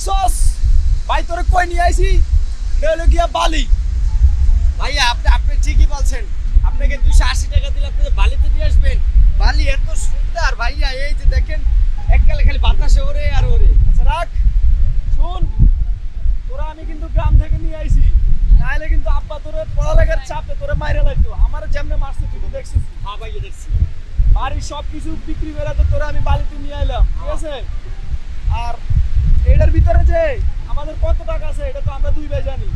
দেখছস ভাই তোরে কই নিয়ে আইছি হলো গিয়া বালি। ভাইয়া আপনি ঠিকই বলছেন, আপনাকে 280 টাকা দিলে আপনি বালিতে দিয়ে আসবেন। বালি এত সুন্দর ভাইয়া, এই যে দেখেন এককালে খালি বাতাসে ওরে আর ওরে। আচ্ছা রাখ, শুন তোরা আমি কিন্তু গ্রাম থেকে নিয়ে আইছি, নাইলে কিন্তু আব্বা তোরে পড়ালেখার চাপে তোরে মাইরা লাগতো। আমার যেমনে মারছে তুই তো দেখছিস। হ্যাঁ ভাইয়া দেখছি। বাড়ির সব কিছু বিক্রি করে তো তোরা আমি বালিতে নিয়ে আইলাম, ঠিক আছে? আর এটার ভিতরে যে আমাদের কত টাকা আছে এটা তো আমরা দুই ভাই জানি।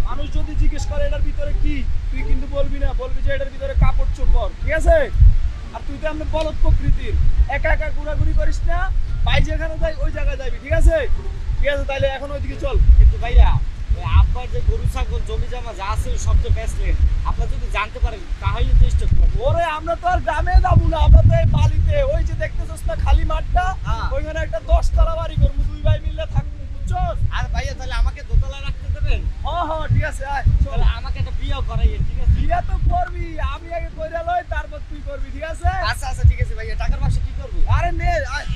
মানুষ যদি জিজ্ঞেস করে এটার ভিতরে কি, তুই কিন্তু বলবি না, বলবি যে এটার ভিতরে কাপড় চোপড়, ঠিক আছে? আর তুই তো আমরা বলদ প্রকৃতির, একা একা ঘোরাঘুরি করিস না, ভাই যেখানে যাই ওই জায়গায় যাবি, ঠিক আছে? ঠিক আছে, তাইলে এখন ওইদিকে চল। কিন্তু ভাইয়া ওই আব্বার যে গরু ছাগল জমি জমা যা আছে সব তো বেচলেন, আপনারা যদি জানতে পারেন তাহলে তো স্টপ করবেন। ওরে আমরা তো আর গ্রামে যাবো না, আমরা তো এই বালিতে, ওই যে দেখতেছস না খালি মাঠটা, হ্যাঁ। ওইখানে একটা 10 তলা বাড়ি করবো, দুই ভাই মিলে থাকবো, বুঝছস? আর ভাইয়া তাহলে আমাকে দোতলা রাখতে দেবেন? হ্যাঁ হ্যাঁ ঠিক আছে, আয় চল। তাহলে আমাকে একটা বিয়েও করাইয়েন, ঠিক আছে? বিয়া তো করবি, আমি আগে কইরা লই তারপর তুই করবি, ঠিক আছে? আচ্ছা আচ্ছা ঠিক আছে ভাইয়া, টাকার বাক্সে কি করবো? আরে নে আয়।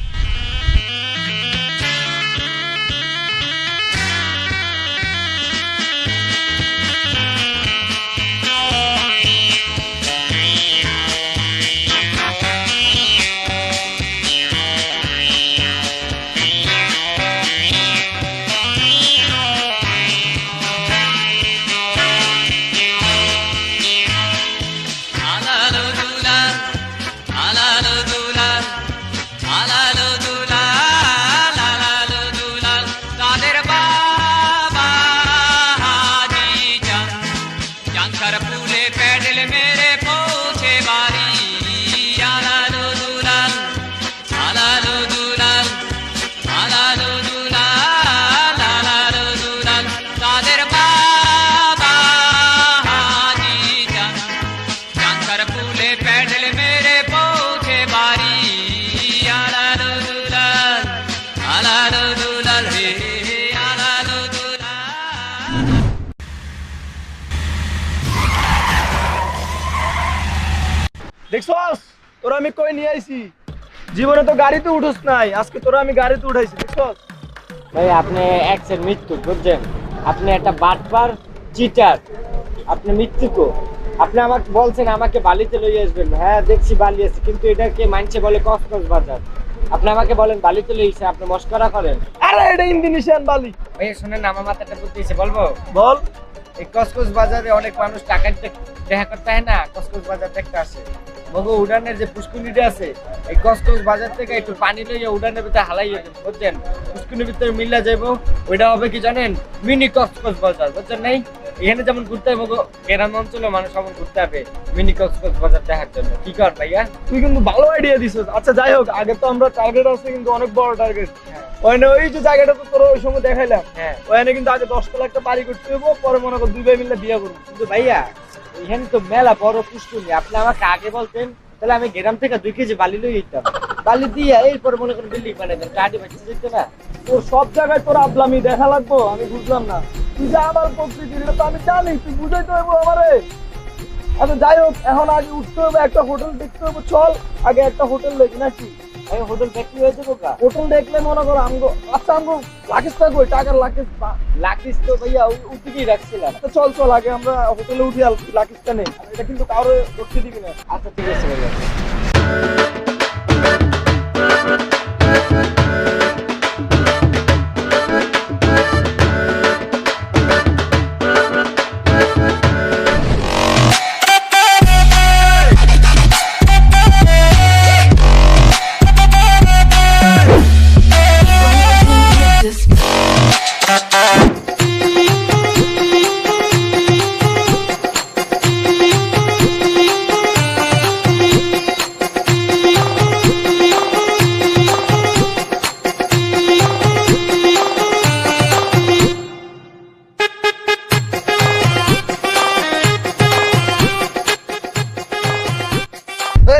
আলালো দুলাল আলালো দুলাল আলালো দুলাল আলালো দুলাল তাদের বাবা হাজি জান জানকার ফুলে প্যাডেল মেরে পৌঁছে বাড়ি আলালো দুলাল আলালো দুলাল আলালো দুলাল আলালো দুলাল তাদের বাবা হাজি জান জানকার ফুলে প্যাডেল মেরে পৌঁছে বাড়ি আলালো দুলাল রে আলালো দুলাল। দেখছস তোরা আমি কই নিয়ে আইছি, জীবনে তো গাড়িতে উঠোস নাই, আজকে তোরা আমি গাড়িতে উঠাইছি, দেখছস? ভাই আপনি একসের মৃত্যু বুঝছেন, আপনি একটা বাটপার চিটার, আপনি মৃত্যুকো। আপনি আমাকে বলছেন আমাকে বালিতে লইয়ে আসবেন, হ্যাঁ দেখছি বালি আছে, কিন্তু এটাকে মানছে বলে কসকস বাজার। আপনি আমাকে বলেন বালিতে লইছে, আপনি মস্করা করেন। আরে এটা ইন্দোনেশিয়ান বালি। ভাই শুনেন আমার মাথাটা বুঝতেছে, বলবো? বল। এই কসকস বাজারে অনেক মানুষ টাকা দিতে দেখা করতে হয় না, কসকস বাজার দেখতে আসে। মগো উড়ানের যে পুষ্কুনিটা আছে, এই কসকস বাজার থেকে একটু পানি লইয়া উড়ানের ভিতরে হালাইয়া দেন, বুঝছেন? পুষ্কুনির ভিতরে মিল্লা যাইবো, ওইটা হবে কি জানেন? মিনি কসকস বাজার, বুঝছেন? নাই এখানে যেমন ঘুরতে হবে, মগো গ্রাম অঞ্চলে মানুষ সব ঘুরতে হবে মিনি কসকস বাজার দেখার জন্য। কি কর ভাইয়া? তুই কিন্তু ভালো আইডিয়া দিছিস। আচ্ছা যাই হোক, আগে তো আমরা টার্গেট আছে কিন্তু অনেক বড় টার্গেট। ওখানে ওই যে জায়গাটা তো তোর ওই সময় দেখাইলাম, হ্যাঁ ওখানে কিন্তু আগে 10 তলা একটা বাড়ি করতে হইব, পরে মনে কর দুই ভাই মিলে বিয়ে করবো। কিন্তু ভাইয়া এখানে তো মেলা বড় পুষ্কুনি, আপনি আমাকে আগে বলতেন তাহলে আমি গ্রাম থেকে 2 কেজি বালি লই যেতাম, বালি দিয়ে এরপর মনে করেন বিল্ডিং বানাইতেন, গাড়ি বাঁচিয়ে যেত না। তোর সব জায়গায় তোর আবলামি দেখা লাগবো, আমি বুঝলাম না। তুই যে আমার প্রকৃতির, এটা তো আমি জানি, তুই বুঝাই তো হইবো আমারে। আচ্ছা যাই হোক, এখন আগে উঠতে হবে, একটা হোটেল দেখতে হবে, চল আগে একটা হোটেল দেখি নাকি? আমি হোটেল বিক্রি হয়ে যাবো গা। হোটেল দেখলে মনে করো আমগো, আচ্ছা আমগো লাকেশ থাকবো, টাকার লাকেশ। লাকিস তো ভাইয়া উঠিকেই রাখছিলাম। আচ্ছা চল চল আগে আমরা হোটেলে উঠি, আর লাকেশটা নেই, এটা কিন্তু কারো করতে দিবি না। আচ্ছা ঠিক আছে ভাইয়া।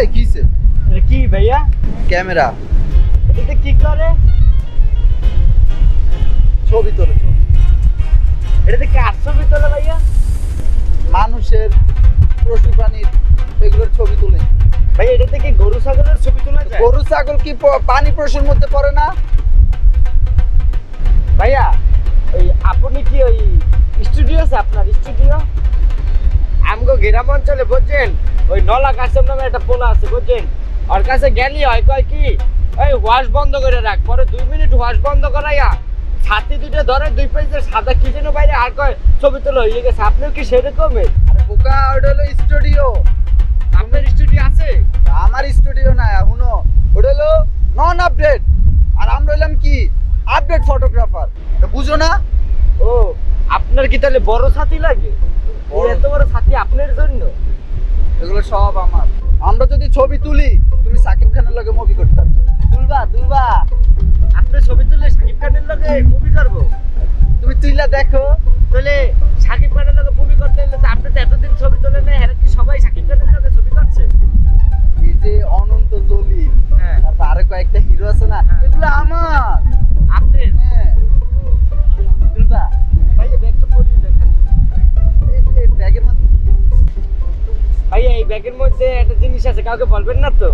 এই কিসে? এটা কি ভাইয়া? ক্যামেরা, এটা কি করে? ছবি তোলে, ছবি। এটাতে কার ছবি তোলে ভাইয়া? মানুষের, পশু প্রাণীর, এগুলোর ছবি তুলে। ভাই এটা থেকে গরু ছাগলের ছবি তোলা যায়? গরু ছাগল কি পানি প্রশ্নের মধ্যে পড়ে না? ভাই গ্রাম অঞ্চলে বুঝছেন ওই নলা কাশেম নামে একটা পোলা আছে বুঝছেন, ওর কাছে গেলি হয় কয় কি এই ওয়াশ বন্ধ করে রাখ, পরে 2 মিনিট ওয়াশ বন্ধ করাইয়া ছাতি দুটো ধরে 2 পেজের সাদা কি যেন বাইরে আর কয় ছবি তোলা হয়ে গেছে। আপনিও কি সেরকমের? আরে বোকা, ওটা হলো স্টুডিও। আপনার স্টুডিও আছে? আমার স্টুডিও না, এখনো ওটা হলো নন আপডেট, আর আমরা হইলাম কি আপডেট ফটোগ্রাফার, বুঝো না? ও আপনার কি তাহলে বড় ছাতি লাগে? ও এত বড় ছাতি আপনার জন্য? এগুলো সব আমার। আমরা যদি ছবি তুলি, তুমি সাকিব খানের লগে মুভি করতে তুলবা। আপনি ছবি তুললে সাকিব খানের লগে মুভি করবো? তুমি তুইলা দেখো। তাহলে সাকিব খানের লগে মুভি করতে হলে তো আপনি তো এতদিন ছবি তোলেন না, এরা কি সবাই সাকিব খানের লগে ছবি করছে? এই যে অনন্ত জলিল, হ্যাঁ। তারপর আরো কয়েকটা হিরো আছে না, হ্যাঁ। এগুলো আমার। আপনার? হ্যাঁ, তুলবা। ভাইয়া ব্যাগটা পরিয়ে দেখেন। এই ব্যাগের মধ্যে ভাইয়া এই ব্যাগের মধ্যে একটা জিনিস আছে, কাউকে বলবেন না তো?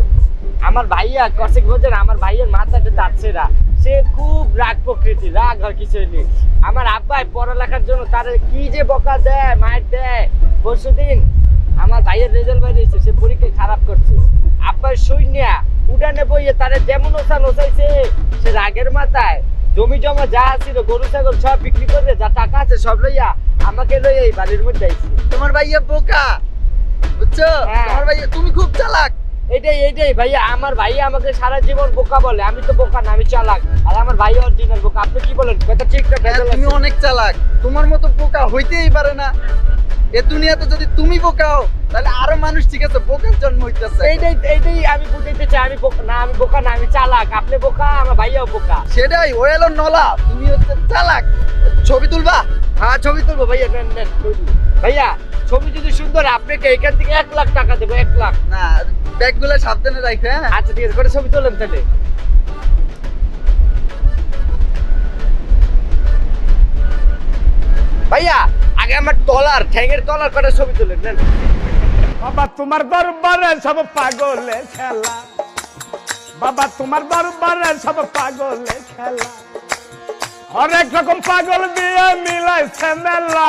আমার ভাইয়া কসেক বোঝেন, আমার ভাইয়ের মাথাটা দাঁতছেরা, সে খুব রাগ প্রকৃতি, রাগ আর কিছু নেই। আমার আব্বাই পড়ালেখার জন্য তার কি যে বকা দেয়, মায়ের দেয়। পরশুদিন আমার ভাইয়ের রেজাল্ট বাইরেছে, সে পরীক্ষায় খারাপ করছে। আব্বাই সৈন্যা উড়ানে বইয়ে তারে যেমন ওসাইছে, সে রাগের মাথায় জমি জমা যা ছিল গরু ছাগল সব বিক্রি করে যা টাকা আছে সব লইয়া আমাকে লইয়া এই বাড়ির মধ্যে আইছে। তোমার ভাইয়া বোকা, বুঝছো? হ্যাঁ। তোমার ভাইয়া, তুমি খুব চালাক। এইটাই ভাইয়া, আমার ভাইয়া আমাকে সারা জীবন বোকা বলে, আমি তো বোকা না, আমি চালাক। আর আমার ভাইয়া অরিজিনাল বোকা। আপনি কি বলেন? কথা ঠিক না? হ্যাঁ, তুমি অনেক চালাক, তোমার মতো বোকা হইতেই পারে না। এ দুনিয়াতে যদি তুমি বোকা হও, তাহলে আরো মানুষ ঠিক আছে বোকার জন্ম হইতেছে। এইটাই আমি বুঝাইতে চাই, আমি বোকা না, আমি চালাক। আপনি বোকা, আমার ভাইয়াও বোকা। সেটাই, ও এলো নলা, তুমি হচ্ছে চালাক। ছবি তুলবা? হ্যাঁ ছবি তুলবো ভাইয়া, নেন ভাইয়া। ছবি যদি সুন্দর, আপনাকে এখান থেকে 1 লাখ টাকা দেবো, 1 লাখ। না, ব্যাগগুলো সাবধানে রাখবে। হ্যাঁ, আচ্ছা ঠিক আছে, করে ছবি তোলেন তাহলে। ভাইয়া আগে আমার ঠ্যাঙের তলার করে ছবি তুলেন, নেন। বাবা তোমার দরবারে সব পাগলে খেলা, বাবা তোমার দরবারে সব পাগলে খেলা, হরেক রকম পাগল দিয়ে মিলাইছে মেলা।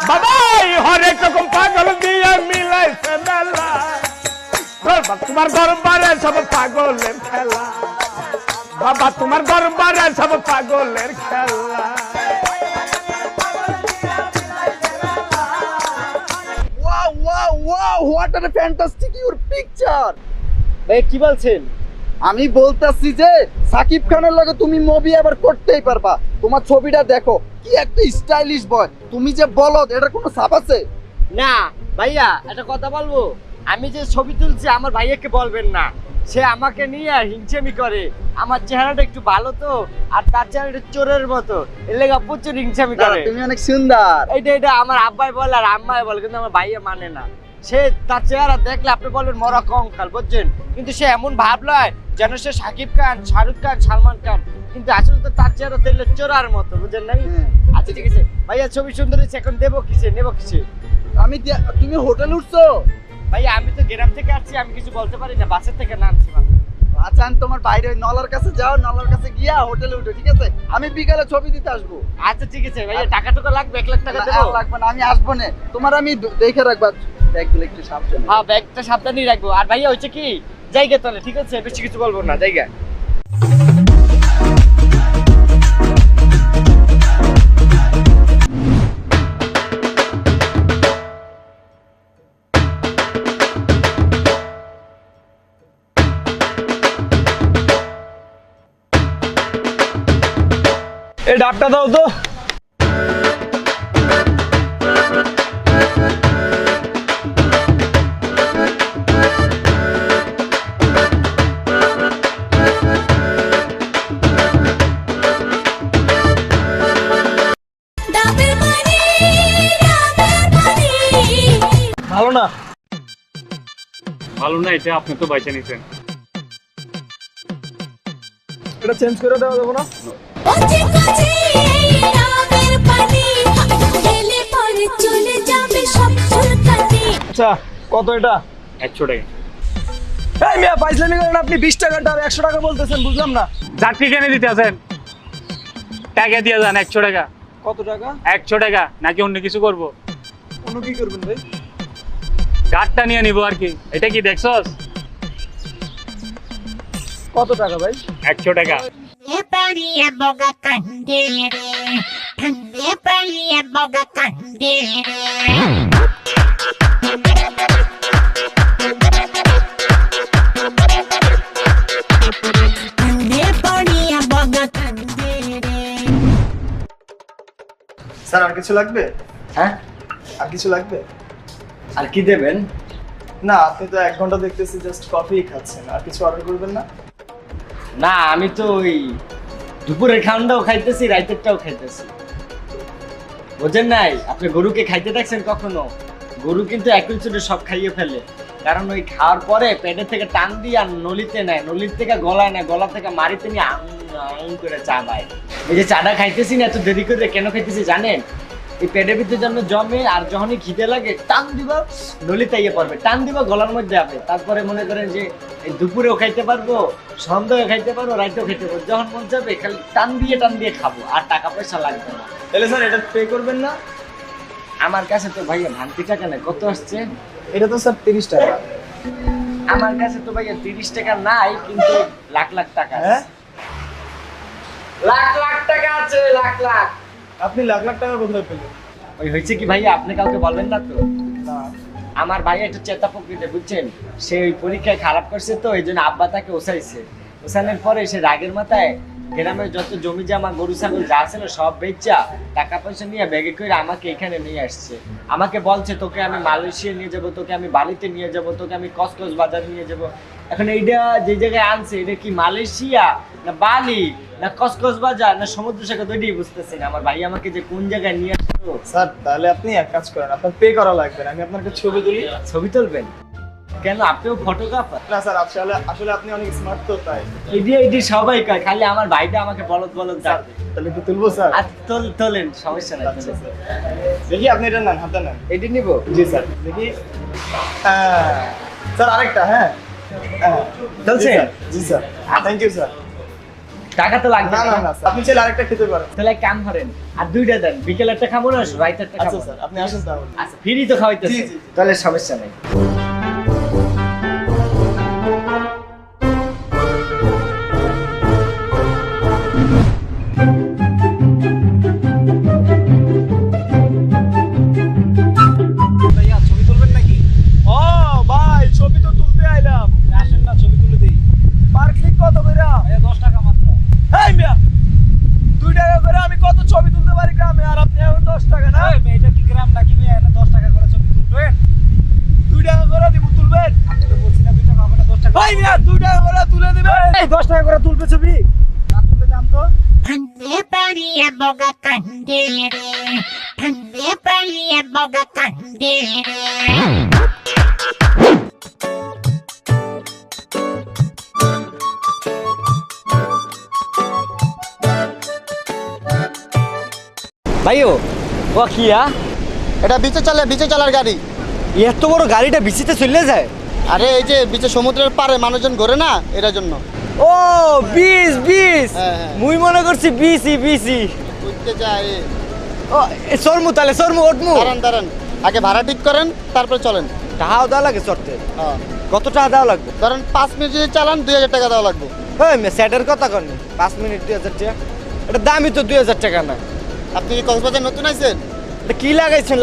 বাবা হরেক রকম পাগল দিয়ে মিলাইছে মেলা, বাবা তোমার দরবারে সব পাগলের খেলা, বাবা তোমার দরবারে সব পাগলের খেলা। wow, what a fantastic your picture. ভাই কি বলছেন? আমি বলতাছি যে সাকিব খানের লগে তুমি মুভি আবার করতেই পারবা। তোমার ছবিটা দেখো, কি একটা স্টাইলিশ বয়। তুমি যে বলো, এটা কোনো ছাপ আছে? না ভাইয়া, একটা কথা বলবো, আমি যে ছবি তুলছি আমার ভাইয়াকে বলবেন না। সে আমাকে নিয়ে হিংসেমি করে। আমার চেহারাটা একটু ভালো তো, আর তার চেহারাটা চোরের মতো, এর লেগে প্রচুর হিংসেমি করে। তুমি অনেক সুন্দর। এটা আমার আব্বাই বলে আর আম্মাই বলে, কিন্তু আমার ভাইয়া মানে না। সে তার চেহারা দেখলে আপনি বলবেন মরা কঙ্কাল, বুঝছেন? কিন্তু সে এমন ভাব লয় যেন সে সাকিব খান, শাহরুখ খান, সালমান খান, কিন্তু আসলে তো তার চেহারা দেখলে চোরার মতো, বুঝছেন না? আচ্ছা ঠিক আছে ভাইয়া, ছবি সুন্দর হয়েছে, এখন দেবো কিসে, নেবো কিসে? তুমি হোটেল উঠছো? ভাইয়া আমি তো গ্রাম থেকে আসছি, আমি কিছু বলতে পারি না, বাসের থেকে নামছি মাত্র। আচ্ছা, আমি তোমার বাইরে ওই নলার কাছে যাও, নলার কাছে গিয়া হোটেলে উঠো, ঠিক আছে? আমি বিকালে ছবি দিতে আসবো। আচ্ছা ঠিক আছে ভাইয়া, টাকা টুকা লাগবে? 1 লাখ টাকা দেবো? লাগবে না, আমি আসবো না। তোমার আমি দেখে রাখবা, ব্যাগগুলো একটু সাবধানে। হ্যাঁ ব্যাগটা সাবধানেই রাখবো। আর ভাইয়া হচ্ছে কি, জায়গা তাহলে ঠিক আছে, বেশি কিছু বলবো না, জায়গা। এই ডাবটা দাও তো। ভালো না? ভালো না, এটা আপনি তো বাইচা নিছেন। এটা চেঞ্জ করে দেওয়া যাবে না? আচ্ছা কত এটা? 100 টাকা। এই মিয়া পাইছলামি করেন আপনি। 20 টাকাটা আর 100 টাকা বলতেছেন, বুঝলাম না। যাত্রী কেনে দিতে আছেন, টাকা দিয়ে যান 100 টাকা। কত টাকা? 100 টাকা নাকি অন্য কিছু করবো? অন্য কি করবেন ভাই? গাড়টা নিয়ে নিবো আর কি। এটা কি দেখছস? কত টাকা ভাই? 100 টাকা। Paria boga candere, candere paria boga candere. Candere paria boga candere. Sir আর কিছু লাগবে? হ্যাঁ, আর কিছু লাগবে? আর কি দেবেন? না, আপনি তো 1 ঘন্টা দেখতেছি জাস্ট কফি খাচ্ছেন, আর কিছু অর্ডার করবেন না? না, আমি তো ওই দুপুরের খাওয়াটাও খাইতেছি, রাইতেরটাও খাইতেছি। বোঝেন নাই? আপনি গরুকে খাইতে দেখছেন কখনো? গরু কিন্তু একই চুটে সব খাইয়ে ফেলে, কারণ ওই খাওয়ার পরে পেটের থেকে টান দিয়ে আর নলিতে নেয়, নলির থেকে গলায় নেয়, গলা থেকে মারিতে নিয়ে আং করে চা পায়। এই যে চাটা খাইতেছি না এত দেরি করে কেন খাইতেছি জানেন? এই পেটের ভিতরে জন্য জমে, আর যখনই খিদে লাগে টান দিবা নলিতে ইয়ে পড়বে, টান দিবা গলার মধ্যে যাবে। তারপরে মনে করেন যে এই দুপুরেও খাইতে পারবো, সন্ধ্যায় খাইতে পারবো, রাতেও খাইতে পারবো, যখন মন যাবে খালি টান দিয়ে খাবো, আর টাকা পয়সা লাগবে না। তাহলে স্যার এটা পে করবেন না? আমার কাছে তো ভাইয়া ভান্তি টাকা নেই। কত আসছে? এটা তো স্যার 30 টাকা। আমার কাছে তো ভাইয়া 30 টাকা নাই, কিন্তু লাখ লাখ টাকা আছে। হ্যাঁ? লাখ লাখ টাকা আছে, লাখ লাখ। আপনি লাখ লাখ টাকা কোথায় পেলেন? ওই হয়েছে কি ভাইয়া, আপনি কাউকে বলবেন না তো? না। আমার ভাই একটু চেতা প্রকৃতি, বুঝছেন? সে ওই পরীক্ষায় খারাপ করছে, তো এই জন্য আব্বা তাকে ওসাইছে। ওসানোর পরে সে রাগের মাথায় গ্রামের যত জমি জমা গরু ছাগল যা ছিল সব বেচা টাকা পয়সা নিয়ে ব্যাগে করে আমাকে এখানে নিয়ে আসছে। আমাকে বলছে তোকে আমি মালয়েশিয়া নিয়ে যাব, তোকে আমি বালিতে নিয়ে যাব, তোকে আমি কসকস বাজার নিয়ে যাব। এখন এইটা যে জায়গায় আনছে, এটা কি মালয়েশিয়া না বালি না কসকস বাজার না সমুদ্র সৈকত, ওইটাই বুঝতেছি না। আমার ভাই আমাকে যে কোন জায়গায় নিয়ে আসলো। স্যার তাহলে আপনি এক কাজ করেন, আপনার পে করা লাগবে না, আমি আপনার একটা ছবি তুলি। ছবি তুলবেন কেন? আপনিও ফটোগ্রাফার? না স্যার, আসলে আসলে আপনি অনেক স্মার্ট তো তাই। এটি সবাই কয়, খালি আমার ভাইটা আমাকে বলদ বলদ ডাকে। তাহলে একটু তুলবো স্যার? আর তোলেন, সমস্যা নাই। আচ্ছা স্যার, দেখি আপনি এটা নেন, হাতে নেন। এটি নিব? জি স্যার, দেখি। হ্যাঁ স্যার, আরেকটা। হ্যাঁ হ্যাঁ, চলছে? জি স্যার, থ্যাংক ইউ স্যার। টাকা তো লাগবে না না না স্যার, আপনি চাইলে আরেকটা খেতে পারেন। তাহলে এক কাম করেন, আর দুইটা দেন, বিকেলেরটা খাবো না রাইতেরটা আচ্ছা খাবো। স্যার, আপনি আসেন তাহলে। আচ্ছা, ফ্রি তো খাওয়াইতেছি। জি, জি, জি। তাহলে সমস্যা নাই। ভাইয়া ছবি তুলবেন নাকি? ও ভাই, ছবি তো তুলতে আইলাম। আসেন না, ছবি তুলে দেই। পার ক্লিক কত কইরা? ভাইয়া 10 টাকা মাত্র। এই মিয়া, 2 টাকা করে আমি কত ছবি তুলতে পারি গ্রামে, আর আপনি এখন 10 টাকা না? এই মেয়ে, এটা কি গ্রাম নাকি মিয়া? এটা 10 টাকা করে ছবি তুলবেন? 2 টাকা করে দিব, তুলবেন? আমি তো বলছি না 2 টাকা হবে না, 10 টাকা। ভাই মিয়া, 2 টাকা করে তুলে দিবেন। এই 10 টাকা করে তুলবে ছবি? না তুললে দাম তো। Candere paria boga candere, candere paria boga candere. ভাইও ও কিয়া, এটা বিচে চালার গাড়ি। এত বড় গাড়িটা বিচিতে চলে যায়? আরে এই যে বিচে সমুদ্রের পারে মানুষজন ঘোরে না, এটার জন্য। ও বিচ বিচ, হ্যাঁ, হ্যাঁ। মুই মনে করছি বিসি বিসি। ঘুরতে যায়। ও সরমু, তাহলে সরমু ওঠমু। দাঁড়ান, আগে ভাড়া ঠিক করেন, তারপর চলেন। টাকাও দেওয়া লাগে চড়তে? হ্যাঁ, কত টাকা দেওয়া লাগবে? ধরেন 5 মিনিট যদি চালান 2000 টাকা দেওয়া লাগবে। হ্যাঁ, স্যাটের কথা কননি, 5 মিনিট 2000 টাকা? এটা দামই তো 2000 টাকা না। আপনি কি কক্সবাজার নতুন আইছেন? এটা কি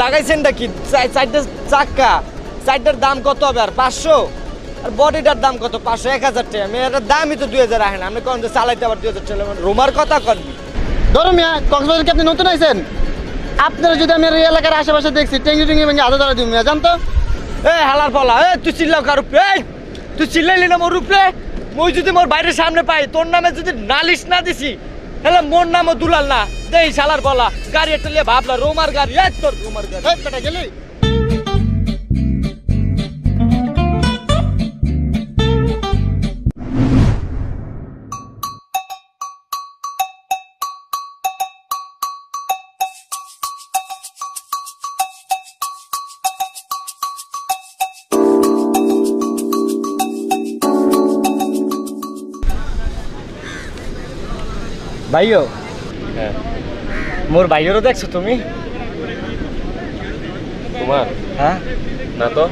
লাগাইছেনটা কি? চারটা চাক্কা, চারটার দাম কত হবে? আর 500? আর বডিটার দাম কত? 500, 1000 টাকা। এটার দামই তো 2000 আহে না। আপনি কোন যে চালাইতে আবার 2000 টাকা? রোমার কথা কননি। ধরুন মিয়া, কক্সবাজার কি আপনি নতুন আইছেন? আপনারা যদি আমি এই এলাকার আশেপাশে দেখছি টেঙ্গি ভেঙে আধা ধরা দিব মিয়া, জানতো? এই হালার পালা, তুই চিল্লাও কার উপরে? তুই চিল্লাইলি না মোর উপরে? মই যদি মোর বাইরের সামনে পাই, তোর নামে যদি নালিশ না দিছি, তাহলে মোর নামও দুলাল না। দেই শালার বলা, গাড়ি একটা লিয়ে ভাবলা রোমার গাড়ি। তোর রোমার গাড়ি। এই বেটা গেলি? ভাইও হ্যাঁ। মোর ভাইয়েরও দেখছো তুমি? তোমার হ্যাঁ, না তো।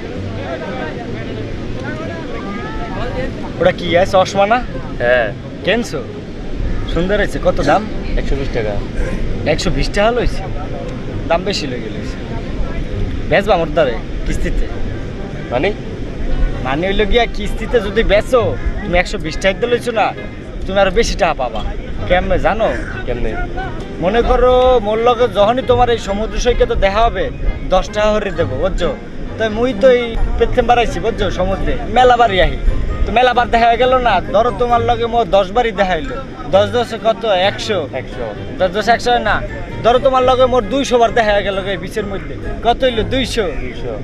ওটা কি আছে, চশমা না? হ্যাঁ, কেনছো? সুন্দর হয়েছে। কত দাম? 120 টাকা। 120 টাকা লইছে, দাম বেশি লেগে লইছে। বেচবা মোর দ্বারে কিস্তিতে? মানে মানে হইলো গিয়া কিস্তিতে যদি বেচো, তুমি 120 টাকা দিয়ে লইছো না, তুমি আরো বেশি টাকা পাবা। কেমনে জানো? কেমনে? মনে করো মোর লগে যখনই তোমার এই সমুদ্র সৈকতে দেখা হবে 10 টাকা করে দেবো, বুঝছো? তাই মুই তো এই প্রথম বার আইছি, বুঝছো, সমুদ্রে মেলা বারই আহি। তো মেলা বার দেখা গেল না, ধরো তোমার লগে মোর 10 বারই দেখা হইলো। 10 10 কত? 100। 10 10 100 না, ধরো তোমার লগে মোর 200 বার দেখা গেল এই বিচের মধ্যে, কত হইলো? 200।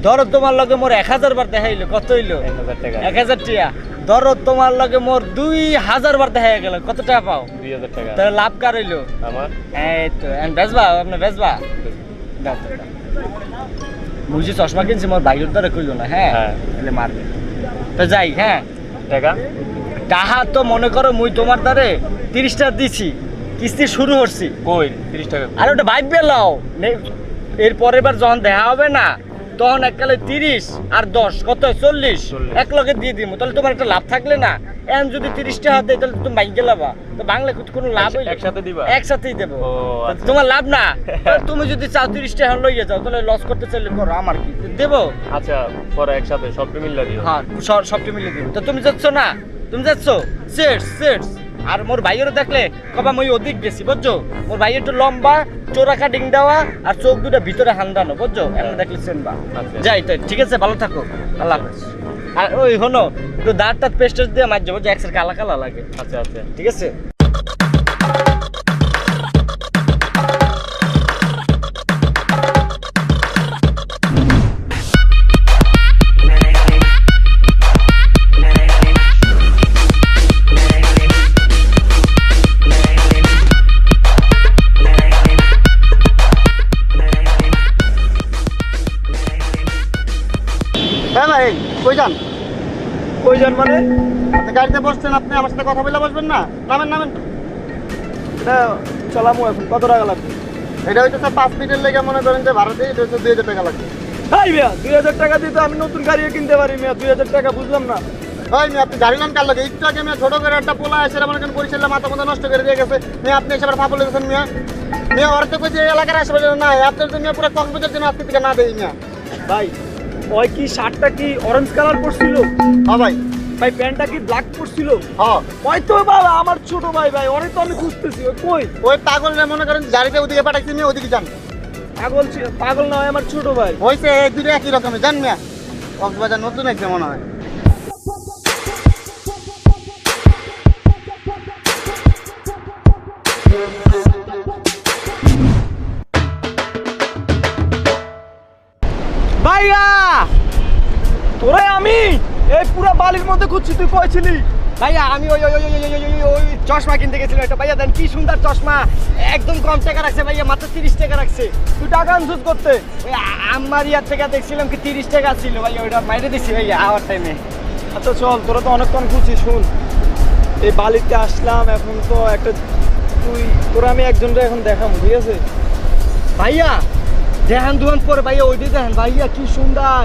ধরো তোমার লগে মোর 1000 বার দেখা হইলো, কত হইলো? 1000 টাকা। 1000 টাকা। ধরো তোমার লগে মোর 2000 বার দেখা গেল, কত টাকা পাও? 2000 টাকা। তাহলে লাভ কার হইলো? আমার। এই তো বেচবা, আপনি বেচবা? দাও তো, দাও। মুই যে চশমা কিনছি মোর ভাইয়ের দ্বারা কইলো না, হ্যাঁ, হ্যাঁ। তাহলে মারবে। তো যাই, হ্যাঁ, টাকা টাহা তো মনে করো মুই তোমার দ্বারে 30 টাকা দিছি, কিস্তি শুরু করছি। কই? 30 টাকা। আর ওটা ভাইব পেলাও, এর পরের বার যখন দেখা হবে না, তখন এককালে 30 আর 10 কত? 40 এক লগে দিয়ে দিব। তাহলে তোমার একটা লাভ থাকলে না। এখন যদি 30 টাকা দেয় তাহলে তুমি বাইক গেলাবা, তো বাংলা কোনো লাভ হইলো? একসাথে দিবা? একসাথেই দেবো। ও, তো আচ্ছা। তোমার লাভ না। তুমি যদি চাও 30 টাকা লইয়ে যাও, তাহলে লস করতে চাইলে করো, আমার কি দেবো? আচ্ছা, পরে একসাথে সব মিলে দিও। হ্যাঁ, সবটি মিলে দিব। তো তুমি যাচ্ছ না? তুমি যাচ্ছ সেটস সেটস। আর মোর ভাইয়েরও দেখলে কবা মই অধিক বেশি, বুঝছো? মোর ভাই একটু লম্বা, চোরা কাটিং দেওয়া, আর চোখ দুটা ভিতরে হান্দানো, বুঝছো? এমন দেখলে চেনবা। আচ্ছা। যাই তো, ঠিক আছে, ভালো থাকো, আল্লাহ হাফেজ। আর ওই হনো, একটু দাঁত টাত পেস্ট দিয়ে মাঝে বুঝছো, একসাথে কালা কালা লাগে। আচ্ছা আচ্ছা। ঠিক আছে। হ্যাঁ ভাই, কই যান? কয়জন মানে? আপনি গাড়িতে বসছেন, আপনি আমার সাথে কথা বলে বসবেন না? নামেন নামেন। এটা চলামু এখন, কত টাকা লাগবে? এটা হইতেছে 5 মিনিটের লেগে মনে করেন যে ভাড়া দিয়ে, এটা হচ্ছে 2000 টাকা লাগবে। ভাই মিয়া, 2000 টাকা দিয়ে তো আমি নতুন গাড়িও কিনতে পারি মিয়া। 2000 টাকা বুঝলাম না। ভাই মিয়া, আপনি গাড়ি নেন কার লাগে? একটু আগে মিয়া ছোট করে একটা পোলা এসে মনে করেন বরিশালে মাথা মতো নষ্ট করে দিয়ে গেছে মিয়া। আপনি এসে আবার ফাঁপল গেছেন মিয়া। মিয়া ওর তো কইছে এলাকার আশেপাশে না, আপনার তো মিয়া পুরো কক্সবাজার জন্য আজকে থেকে না দেই মিয়া। ভাই ওই কি শার্টটা কি অরেঞ্জ কালার পরছিল? হ্যাঁ ভাই, ভাই প্যান্টটা কি ব্ল্যাক পরছিল? হ্যাঁ। ওই তো বাবা আমার ছোট ভাই, ভাই অনেক তো আমি খুঁজতেছি। ওই কই? ওই পাগল মনে করেন গাড়িতে ওদিকে পাঠাইছি মিয়া, ওদিকে যান। পাগল না হয় আমার ছোট ভাই। হয়েছে এক দুটো একই রকমের, জান মিয়া। কক্সবাজার নতুন একদম মনে হয়। ভাইয়া তোরে আমি এই পুরো বালির মধ্যে খুঁজছি, তুই কই ছিলি? ভাইয়া আমি ওই ওই ওই ওই ওই ওই ওই চশমা কিনতে গেছিলাম একটা। ভাইয়া দেন কি সুন্দর চশমা, একদম কম টাকা রাখছে ভাইয়া, মাত্র 30 টাকা রাখছে। তুই টাকা আনছিস করতে? ওই আমার ইয়ার থেকে দেখছিলাম কি 30 টাকা ছিল ভাইয়া, ওইটা মাইরে দিছি ভাইয়া আওয়ার টাইমে। আচ্ছা চল, তোরা তো অনেকক্ষণ খুঁজছিস। শুন, এই বালিতে আসলাম এখন তো একটা, তোরা আমি একজনটা এখন দেখাবো, ঠিক আছে? ভাইয়া দেখেন দুয়ান পরে ভাইয়া, ওই দিয়ে দেখেন ভাইয়া কি সুন্দর।